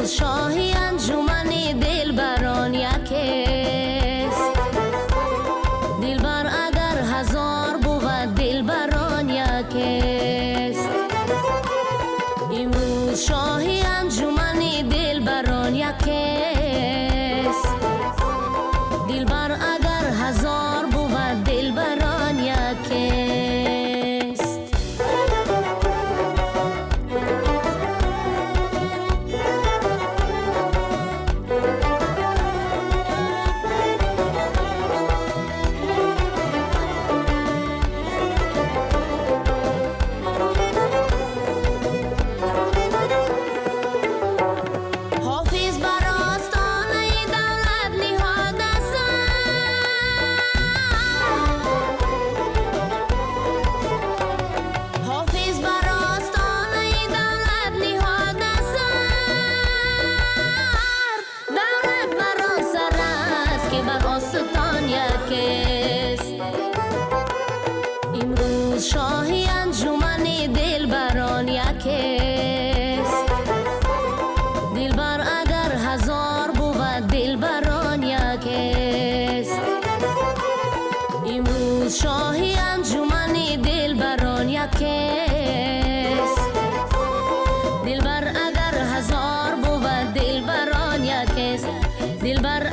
امروز شاهی انجمن دلبران یکیست. دلبر اگر هزار بود دلبران یکیست. امروز شاهی انجمن دلبران یکیست. دلبر اگر هزار بود دلبران یکیست. امروز شاهی انجمن دلبران یکیست. دلبر اگر هزار بود دلبران یکیست. امروز شاهی انجمن دلبران یکیست. دلبر اگر هزار بود دلبران یکیست. دلبر